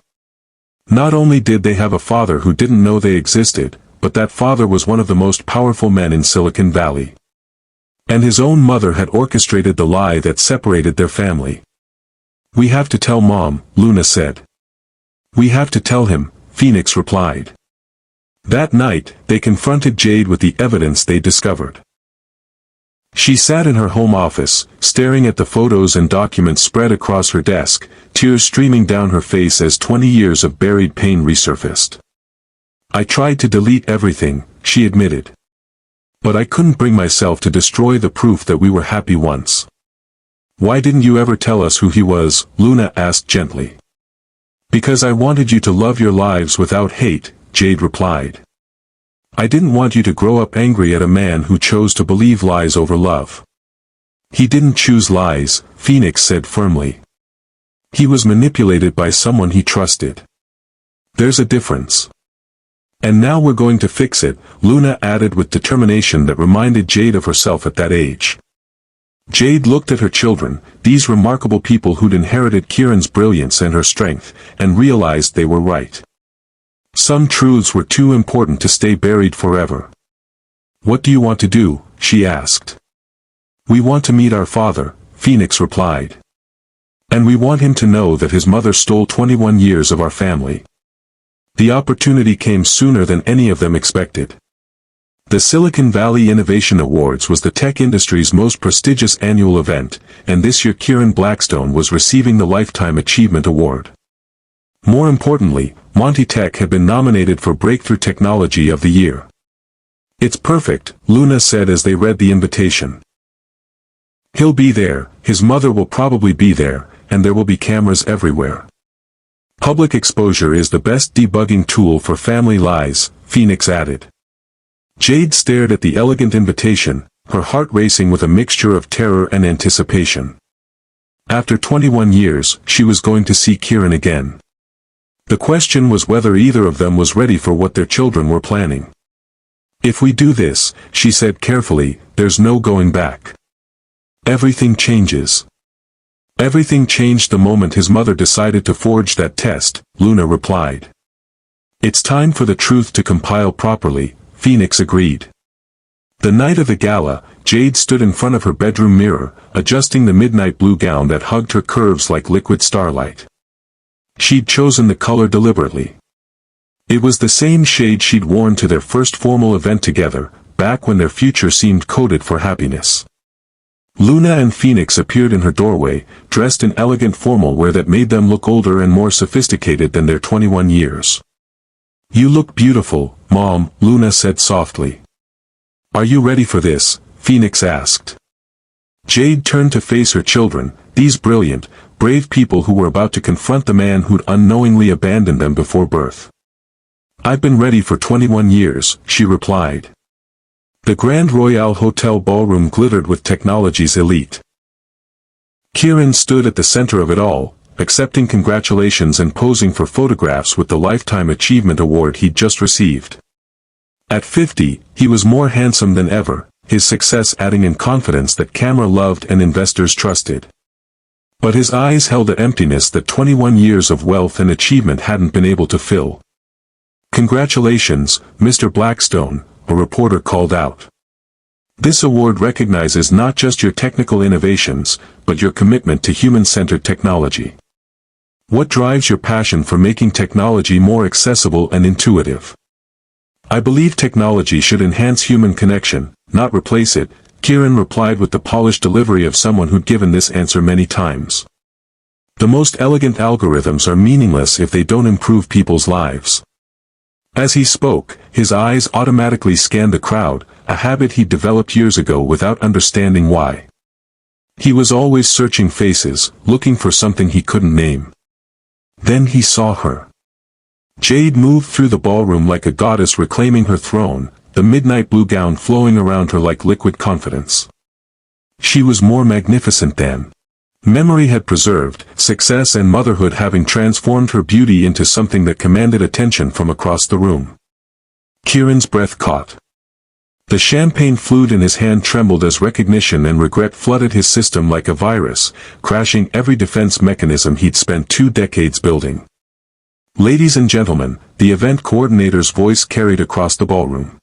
Not only did they have a father who didn't know they existed, but that father was one of the most powerful men in Silicon Valley. And his own mother had orchestrated the lie that separated their family. "We have to tell Mom," Luna said. "We have to tell him," Phoenix replied. That night, they confronted Jade with the evidence they discovered. She sat in her home office, staring at the photos and documents spread across her desk, tears streaming down her face as 20 years of buried pain resurfaced. "I tried to delete everything," she admitted. "But I couldn't bring myself to destroy the proof that we were happy once." "Why didn't you ever tell us who he was?" Luna asked gently. "Because I wanted you to love your lives without hate," Jade replied. "I didn't want you to grow up angry at a man who chose to believe lies over love." "He didn't choose lies," Phoenix said firmly. "He was manipulated by someone he trusted. There's a difference. And now we're going to fix it," Luna added with determination that reminded Jade of herself at that age. Jade looked at her children, these remarkable people who'd inherited Kieran's brilliance and her strength, and realized they were right. Some truths were too important to stay buried forever. "What do you want to do?" she asked. "We want to meet our father," Phoenix replied. "And we want him to know that his mother stole 21 years of our family." The opportunity came sooner than any of them expected. The Silicon Valley Innovation Awards was the tech industry's most prestigious annual event, and this year Kieran Blackstone was receiving the Lifetime Achievement Award. More importantly, Monty Tech had been nominated for Breakthrough Technology of the Year. "It's perfect," Luna said as they read the invitation. "He'll be there, his mother will probably be there, and there will be cameras everywhere. Public exposure is the best debugging tool for family lies," Phoenix added. Jade stared at the elegant invitation, her heart racing with a mixture of terror and anticipation. After 21 years, she was going to see Kieran again. The question was whether either of them was ready for what their children were planning. "If we do this," she said carefully, "there's no going back. Everything changes. Everything changed the moment his mother decided to forge that test, Luna replied. It's time for the truth to compile properly, Phoenix agreed. The night of the gala, Jade stood in front of her bedroom mirror, adjusting the midnight blue gown that hugged her curves like liquid starlight. She'd chosen the color deliberately. It was the same shade she'd worn to their first formal event together, back when their future seemed coded for happiness. Luna and Phoenix appeared in her doorway, dressed in elegant formal wear that made them look older and more sophisticated than their 21 years. You look beautiful, Mom, Luna said softly. Are you ready for this? Phoenix asked. Jade turned to face her children, these brilliant, brave people who were about to confront the man who'd unknowingly abandoned them before birth. I've been ready for 21 years, she replied. The Grand Royale Hotel ballroom glittered with technology's elite. Kieran stood at the center of it all, accepting congratulations and posing for photographs with the Lifetime Achievement Award he'd just received. At 50, he was more handsome than ever, his success adding in confidence that camera loved and investors trusted. But his eyes held an emptiness that 21 years of wealth and achievement hadn't been able to fill. Congratulations, Mr. Blackstone, a reporter called out. This award recognizes not just your technical innovations, but your commitment to human-centered technology. What drives your passion for making technology more accessible and intuitive? I believe technology should enhance human connection, not replace it, Kieran replied with the polished delivery of someone who'd given this answer many times. The most elegant algorithms are meaningless if they don't improve people's lives. As he spoke, his eyes automatically scanned the crowd, a habit he'd developed years ago without understanding why. He was always searching faces, looking for something he couldn't name. Then he saw her. Jade moved through the ballroom like a goddess reclaiming her throne, the midnight blue gown flowing around her like liquid confidence. She was more magnificent than memory had preserved, success and motherhood having transformed her beauty into something that commanded attention from across the room. Kieran's breath caught. The champagne flute in his hand trembled as recognition and regret flooded his system like a virus, crashing every defense mechanism he'd spent 2 decades building. Ladies and gentlemen, the event coordinator's voice carried across the ballroom.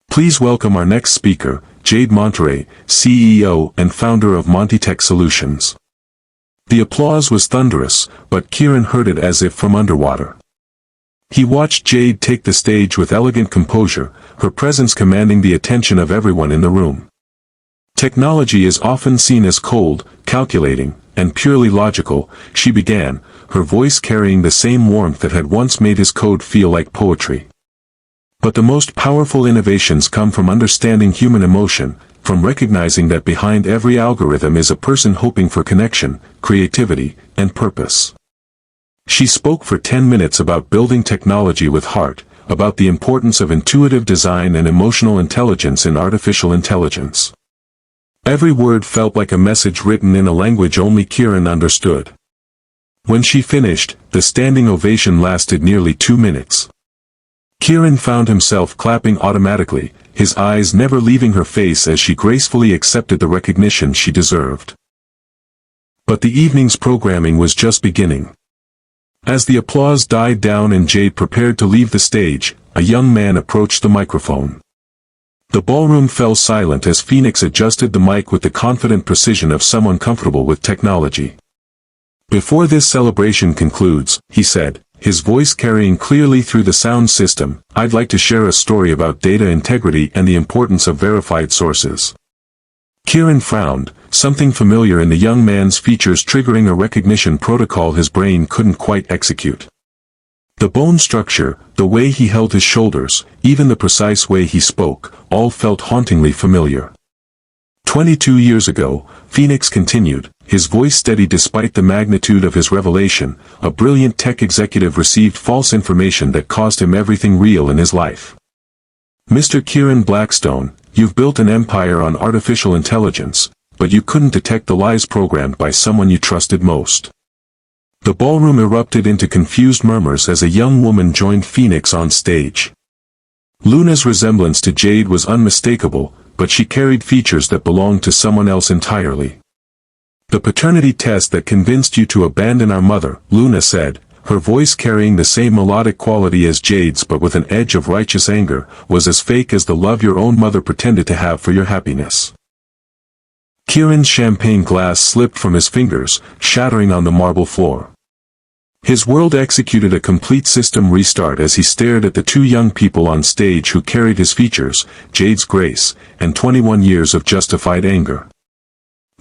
Please welcome our next speaker, Jade Monterey, CEO and founder of Montytech Solutions. The applause was thunderous, but Kieran heard it as if from underwater. He watched Jade take the stage with elegant composure, her presence commanding the attention of everyone in the room. Technology is often seen as cold, calculating, and purely logical, she began, her voice carrying the same warmth that had once made his code feel like poetry. But the most powerful innovations come from understanding human emotion, from recognizing that behind every algorithm is a person hoping for connection, creativity, and purpose. She spoke for 10 minutes about building technology with heart, about the importance of intuitive design and emotional intelligence in artificial intelligence. Every word felt like a message written in a language only Kieran understood. When she finished, the standing ovation lasted nearly 2 minutes. Kieran found himself clapping automatically, his eyes never leaving her face as she gracefully accepted the recognition she deserved. But the evening's programming was just beginning. As the applause died down and Jade prepared to leave the stage, a young man approached the microphone. The ballroom fell silent as Phoenix adjusted the mic with the confident precision of someone comfortable with technology. Before this celebration concludes, he said, his voice carrying clearly through the sound system, I'd like to share a story about data integrity and the importance of verified sources. Kieran frowned, something familiar in the young man's features triggering a recognition protocol his brain couldn't quite execute. The bone structure, the way he held his shoulders, even the precise way he spoke, all felt hauntingly familiar. 22 years ago, Phoenix continued, his voice steady despite the magnitude of his revelation, a brilliant tech executive received false information that cost him everything real in his life. Mr. Kieran Blackstone, you've built an empire on artificial intelligence, but you couldn't detect the lies programmed by someone you trusted most. The ballroom erupted into confused murmurs as a young woman joined Phoenix on stage. Luna's resemblance to Jade was unmistakable, but she carried features that belonged to someone else entirely. The paternity test that convinced you to abandon our mother, Luna said, her voice carrying the same melodic quality as Jade's but with an edge of righteous anger, was as fake as the love your own mother pretended to have for your happiness. Kieran's champagne glass slipped from his fingers, shattering on the marble floor. His world executed a complete system restart as he stared at the two young people on stage who carried his features, Jade's grace, and 21 years of justified anger.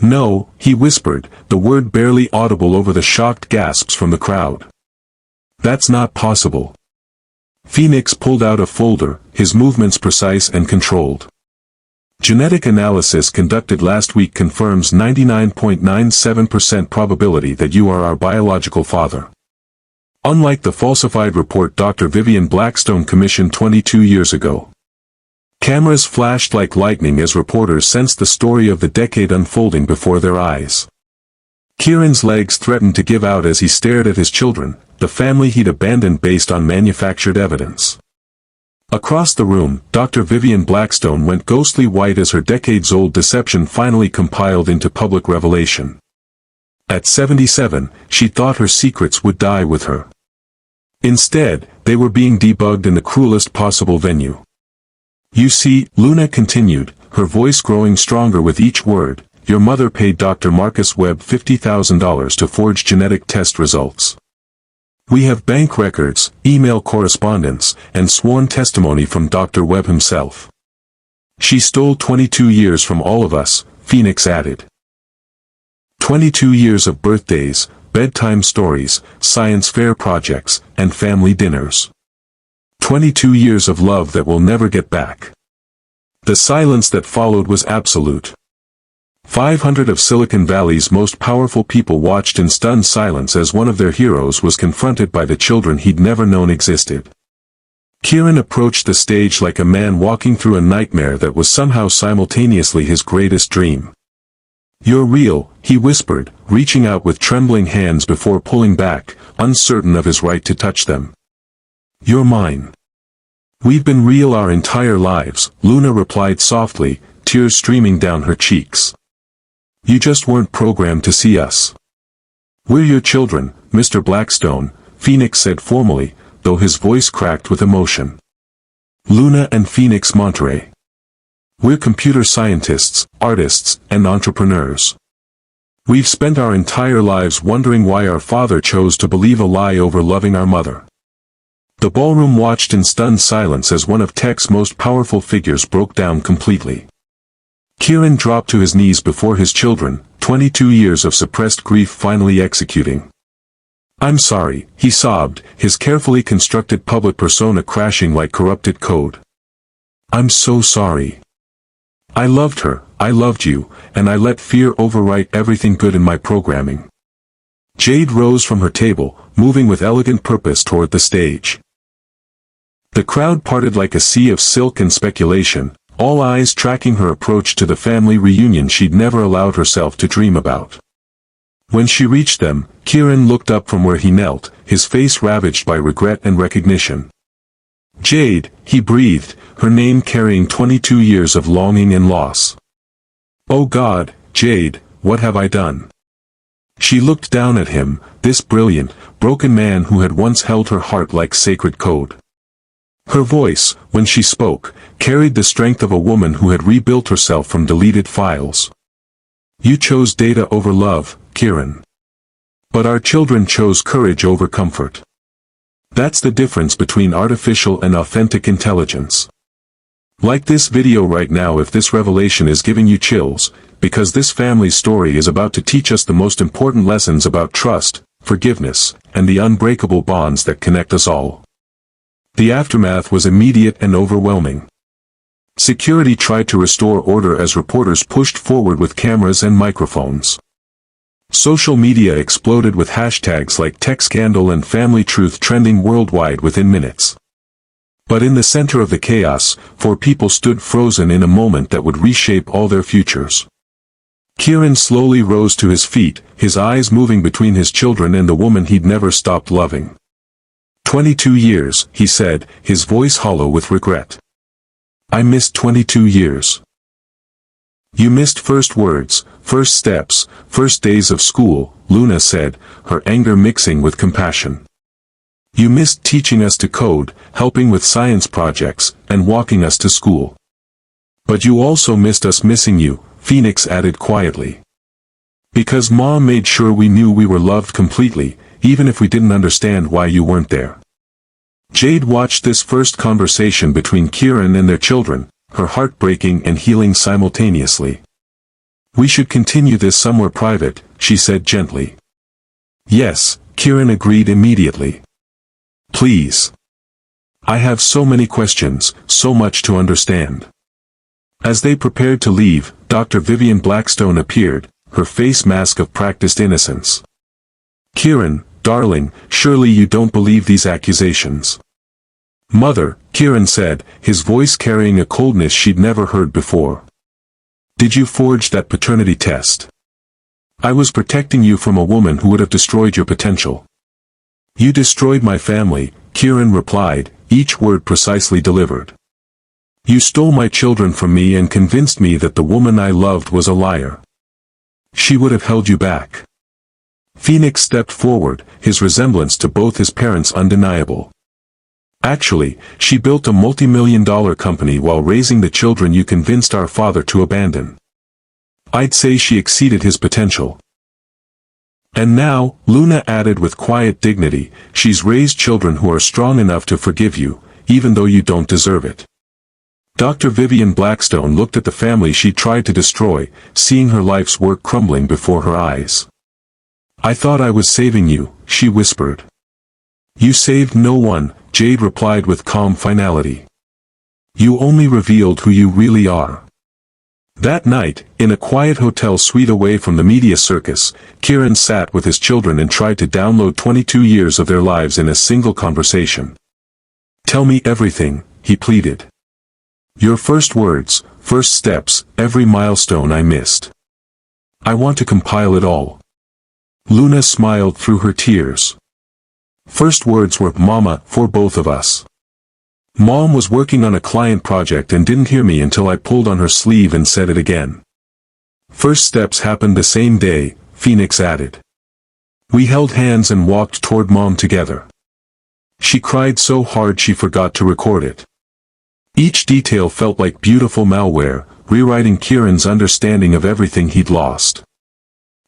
"No," he whispered, the word barely audible over the shocked gasps from the crowd. "That's not possible." Phoenix pulled out a folder, his movements precise and controlled. "Genetic analysis conducted last week confirms 99.97% probability that you are our biological father. Unlike the falsified report Dr. Vivian Blackstone commissioned 22 years ago." Cameras flashed like lightning as reporters sensed the story of the decade unfolding before their eyes. Kieran's legs threatened to give out as he stared at his children, the family he'd abandoned based on manufactured evidence. Across the room, Dr. Vivian Blackstone went ghostly white as her decades-old deception finally compiled into public revelation. At 77, she thought her secrets would die with her. Instead, they were being debugged in the cruelest possible venue. "You see," Luna continued, her voice growing stronger with each word, "your mother paid Dr. Marcus Webb $50,000 to forge genetic test results. We have bank records, email correspondence, and sworn testimony from Dr. Webb himself. She stole 22 years from all of us," Phoenix added. 22 years of birthdays, bedtime stories, science fair projects, and family dinners. 22 years of love that we'll never get back. The silence that followed was absolute. 500 of Silicon Valley's most powerful people watched in stunned silence as one of their heroes was confronted by the children he'd never known existed. Kieran approached the stage like a man walking through a nightmare that was somehow simultaneously his greatest dream. "You're real," he whispered, reaching out with trembling hands before pulling back, uncertain of his right to touch them. "You're mine." "We've been real our entire lives," Luna replied softly, tears streaming down her cheeks. "You just weren't programmed to see us." "We're your children, Mr. Blackstone," Phoenix said formally, though his voice cracked with emotion. "Luna and Phoenix Monterey. We're computer scientists, artists, and entrepreneurs. We've spent our entire lives wondering why our father chose to believe a lie over loving our mother." The ballroom watched in stunned silence as one of tech's most powerful figures broke down completely. Kieran dropped to his knees before his children, 22 years of suppressed grief finally executing. "I'm sorry," he sobbed, his carefully constructed public persona crashing like corrupted code. "I'm so sorry. I loved her, I loved you, and I let fear overwrite everything good in my programming." Jade rose from her table, moving with elegant purpose toward the stage. The crowd parted like a sea of silk and speculation, all eyes tracking her approach to the family reunion she'd never allowed herself to dream about. When she reached them, Kieran looked up from where he knelt, his face ravaged by regret and recognition. "Jade," he breathed, her name carrying 22 years of longing and loss. "Oh God, Jade, what have I done?" She looked down at him, this brilliant, broken man who had once held her heart like sacred code. Her voice, when she spoke, carried the strength of a woman who had rebuilt herself from deleted files. "You chose data over love, Kieran. But our children chose courage over comfort. That's the difference between artificial and authentic intelligence." Like this video right now if this revelation is giving you chills, because this family's story is about to teach us the most important lessons about trust, forgiveness, and the unbreakable bonds that connect us all. The aftermath was immediate and overwhelming. Security tried to restore order as reporters pushed forward with cameras and microphones. Social media exploded with hashtags like Tech Scandal and Family Truth trending worldwide within minutes. But in the center of the chaos, 4 people stood frozen in a moment that would reshape all their futures. Kieran slowly rose to his feet, his eyes moving between his children and the woman he'd never stopped loving. 22 years, he said, his voice hollow with regret. "I missed 22 years. You missed first words, first steps, first days of school, Luna said, her anger mixing with compassion. You missed teaching us to code, helping with science projects, and walking us to school. But you also missed us missing you, Phoenix added quietly. Because Mom made sure we knew we were loved completely, even if we didn't understand why you weren't there. Jade watched this first conversation between Kieran and their children, her heart breaking and healing simultaneously. We should continue this somewhere private, she said gently. Yes, Kieran agreed immediately. Please. I have so many questions, so much to understand. As they prepared to leave, Dr. Vivian Blackstone appeared, her face mask of practiced innocence. Kieran, darling, surely you don't believe these accusations. Mother, Kieran said, his voice carrying a coldness she'd never heard before. Did you forge that paternity test? I was protecting you from a woman who would have destroyed your potential. You destroyed my family, Kieran replied, each word precisely delivered. You stole my children from me and convinced me that the woman I loved was a liar. She would have held you back. Phoenix stepped forward, his resemblance to both his parents undeniable. Actually, she built a multi-million-dollar company while raising the children you convinced our father to abandon. I'd say she exceeded his potential. And now, Luna added with quiet dignity, she's raised children who are strong enough to forgive you, even though you don't deserve it. Dr. Vivian Blackstone looked at the family she tried to destroy, seeing her life's work crumbling before her eyes. I thought I was saving you, she whispered. You saved no one, Jade replied with calm finality. You only revealed who you really are. That night, in a quiet hotel suite away from the media circus, Kieran sat with his children and tried to download 22 years of their lives in a single conversation. Tell me everything, he pleaded. Your first words, first steps, every milestone I missed. I want to compile it all. Luna smiled through her tears. First words were, Mama, for both of us. Mom was working on a client project and didn't hear me until I pulled on her sleeve and said it again. First steps happened the same day, Phoenix added. We held hands and walked toward Mom together. She cried so hard she forgot to record it. Each detail felt like beautiful malware, rewriting Kieran's understanding of everything he'd lost.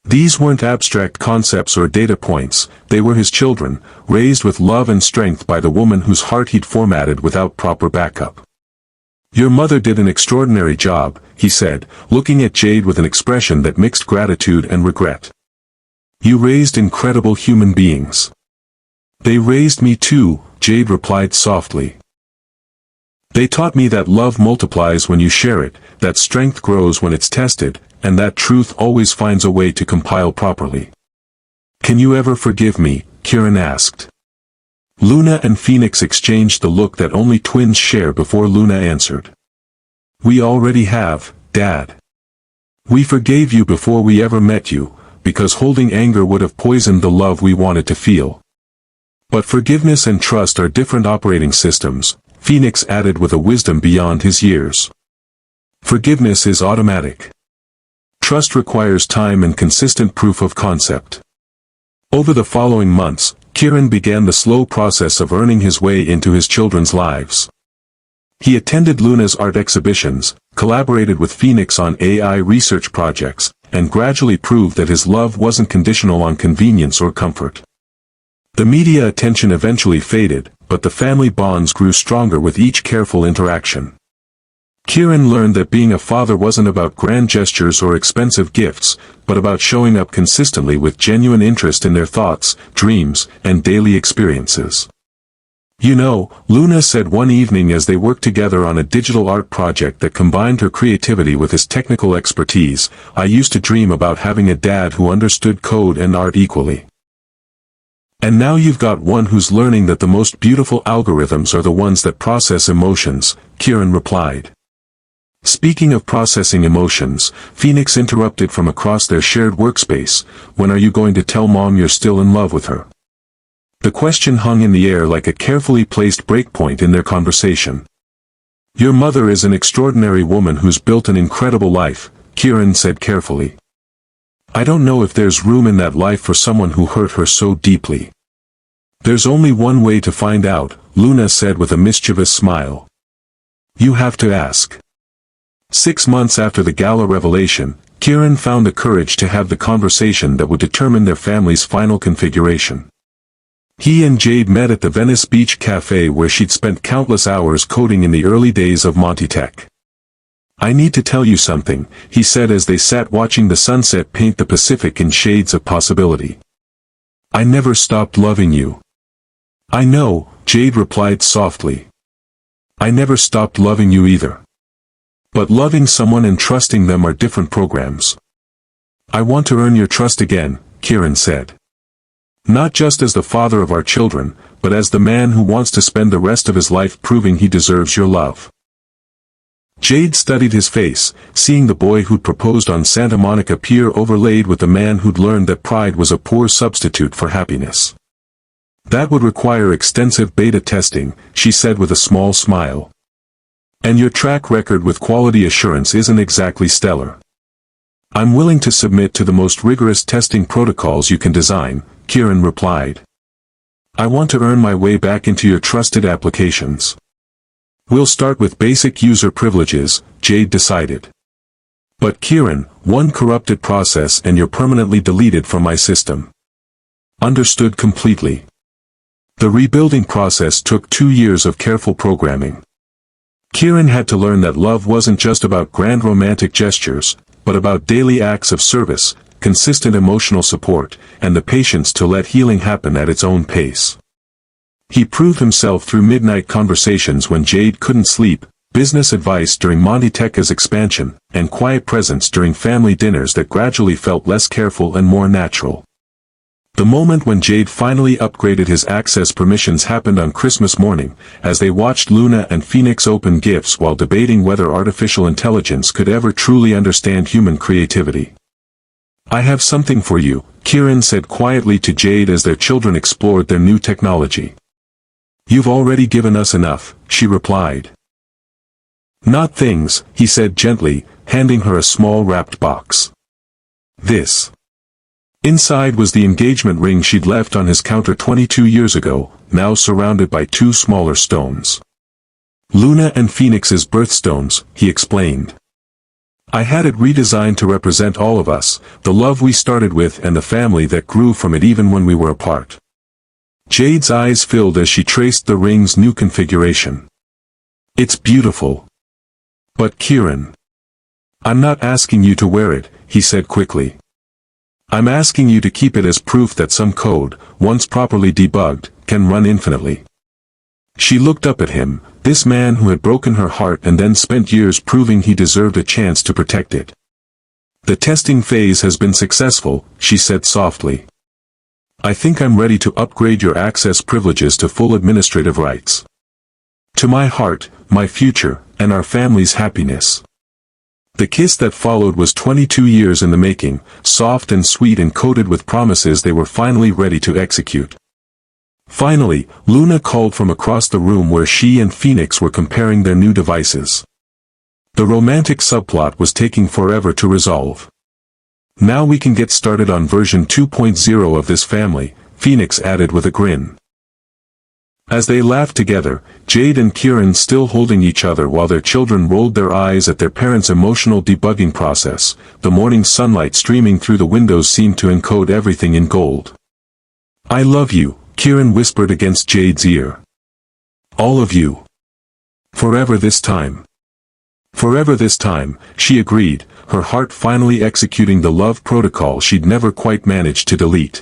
These weren't abstract concepts or data points, they were his children, raised with love and strength by the woman whose heart he'd formatted without proper backup. Your mother did an extraordinary job, he said, looking at Jade with an expression that mixed gratitude and regret. You raised incredible human beings. They raised me too, Jade replied softly. They taught me that love multiplies when you share it, that strength grows when it's tested, and that truth always finds a way to compile properly. Can you ever forgive me? Kieran asked. Luna and Phoenix exchanged the look that only twins share before Luna answered. We already have, Dad. We forgave you before we ever met you, because holding anger would have poisoned the love we wanted to feel. But forgiveness and trust are different operating systems, Phoenix added with a wisdom beyond his years. Forgiveness is automatic. Trust requires time and consistent proof of concept. Over the following months, Kieran began the slow process of earning his way into his children's lives. He attended Luna's art exhibitions, collaborated with Phoenix on AI research projects, and gradually proved that his love wasn't conditional on convenience or comfort. The media attention eventually faded, but the family bonds grew stronger with each careful interaction. Kieran learned that being a father wasn't about grand gestures or expensive gifts, but about showing up consistently with genuine interest in their thoughts, dreams, and daily experiences. You know, Luna said one evening as they worked together on a digital art project that combined her creativity with his technical expertise, I used to dream about having a dad who understood code and art equally. And now you've got one who's learning that the most beautiful algorithms are the ones that process emotions, Kieran replied. Speaking of processing emotions, Phoenix interrupted from across their shared workspace, when are you going to tell Mom you're still in love with her? The question hung in the air like a carefully placed breakpoint in their conversation. Your mother is an extraordinary woman who's built an incredible life, Kieran said carefully. I don't know if there's room in that life for someone who hurt her so deeply. There's only one way to find out, Luna said with a mischievous smile. You have to ask. 6 months after the gala revelation, Kieran found the courage to have the conversation that would determine their family's final configuration. He and Jade met at the Venice Beach Cafe where she'd spent countless hours coding in the early days of Monty Tech. I need to tell you something, he said as they sat watching the sunset paint the Pacific in shades of possibility. I never stopped loving you. I know, Jade replied softly. I never stopped loving you either. But loving someone and trusting them are different programs. I want to earn your trust again, Kieran said. Not just as the father of our children, but as the man who wants to spend the rest of his life proving he deserves your love. Jade studied his face, seeing the boy who'd proposed on Santa Monica Pier overlaid with the man who'd learned that pride was a poor substitute for happiness. That would require extensive beta testing, she said with a small smile. And your track record with quality assurance isn't exactly stellar. I'm willing to submit to the most rigorous testing protocols you can design, Kieran replied. I want to earn my way back into your trusted applications. We'll start with basic user privileges, Jade decided. But Kieran, one corrupted process and you're permanently deleted from my system. Understood completely. The rebuilding process took 2 years of careful programming. Kieran had to learn that love wasn't just about grand romantic gestures, but about daily acts of service, consistent emotional support, and the patience to let healing happen at its own pace. He proved himself through midnight conversations when Jade couldn't sleep, business advice during Monty Tech's expansion, and quiet presence during family dinners that gradually felt less careful and more natural. The moment when Jade finally upgraded his access permissions happened on Christmas morning, as they watched Luna and Phoenix open gifts while debating whether artificial intelligence could ever truly understand human creativity. I have something for you, Kieran said quietly to Jade as their children explored their new technology. You've already given us enough, she replied. Not things, he said gently, handing her a small wrapped box. This. Inside was the engagement ring she'd left on his counter 22 years ago, now surrounded by 2 smaller stones. Luna and Phoenix's birthstones, he explained. I had it redesigned to represent all of us, the love we started with and the family that grew from it even when we were apart. Jade's eyes filled as she traced the ring's new configuration. It's beautiful. But Kieran. I'm not asking you to wear it, he said quickly. I'm asking you to keep it as proof that some code, once properly debugged, can run infinitely. She looked up at him, this man who had broken her heart and then spent years proving he deserved a chance to protect it. The testing phase has been successful, she said softly. I think I'm ready to upgrade your access privileges to full administrative rights. To my heart, my future, and our family's happiness. The kiss that followed was 22 years in the making, soft and sweet and coated with promises they were finally ready to execute. Finally, Luna called from across the room where she and Phoenix were comparing their new devices. The romantic subplot was taking forever to resolve. Now we can get started on version 2.0 of this family, Phoenix added with a grin. As they laughed together, Jade and Kieran still holding each other while their children rolled their eyes at their parents' emotional debugging process, the morning sunlight streaming through the windows seemed to encode everything in gold. I love you, Kieran whispered against Jade's ear. All of you. Forever this time. Forever this time, she agreed, her heart finally executing the love protocol she'd never quite managed to delete.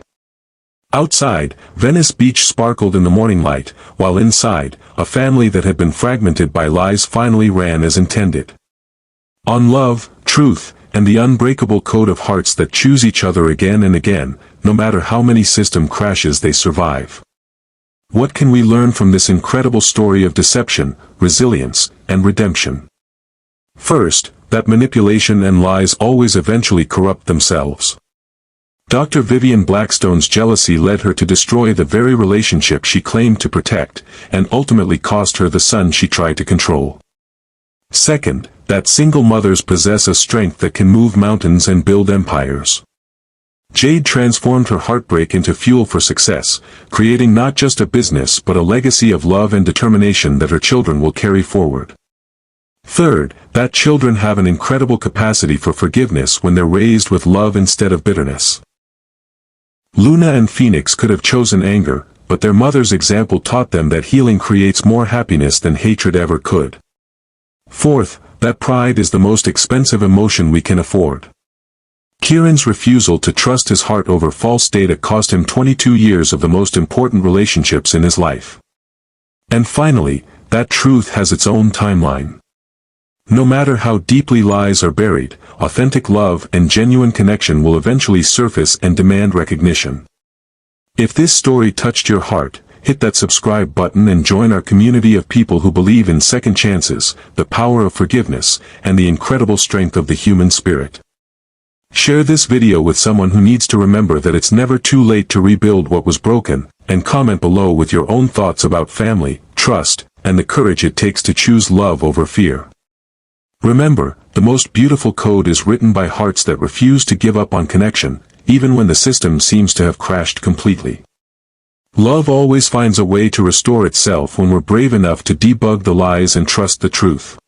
Outside, Venice Beach sparkled in the morning light, while inside, a family that had been fragmented by lies finally ran as intended. On love, truth, and the unbreakable code of hearts that choose each other again and again, no matter how many system crashes they survive. What can we learn from this incredible story of deception, resilience, and redemption? First, that manipulation and lies always eventually corrupt themselves. Dr. Vivian Blackstone's jealousy led her to destroy the very relationship she claimed to protect, and ultimately cost her the son she tried to control. Second, that single mothers possess a strength that can move mountains and build empires. Jade transformed her heartbreak into fuel for success, creating not just a business but a legacy of love and determination that her children will carry forward. Third, that children have an incredible capacity for forgiveness when they're raised with love instead of bitterness. Luna and Phoenix could have chosen anger, but their mother's example taught them that healing creates more happiness than hatred ever could. Fourth, that pride is the most expensive emotion we can afford. Kieran's refusal to trust his heart over false data cost him 22 years of the most important relationships in his life. And finally, that truth has its own timeline. No matter how deeply lies are buried, authentic love and genuine connection will eventually surface and demand recognition. If this story touched your heart, hit that subscribe button and join our community of people who believe in second chances, the power of forgiveness, and the incredible strength of the human spirit. Share this video with someone who needs to remember that it's never too late to rebuild what was broken, and comment below with your own thoughts about family, trust, and the courage it takes to choose love over fear. Remember, the most beautiful code is written by hearts that refuse to give up on connection, even when the system seems to have crashed completely. Love always finds a way to restore itself when we're brave enough to debug the lies and trust the truth.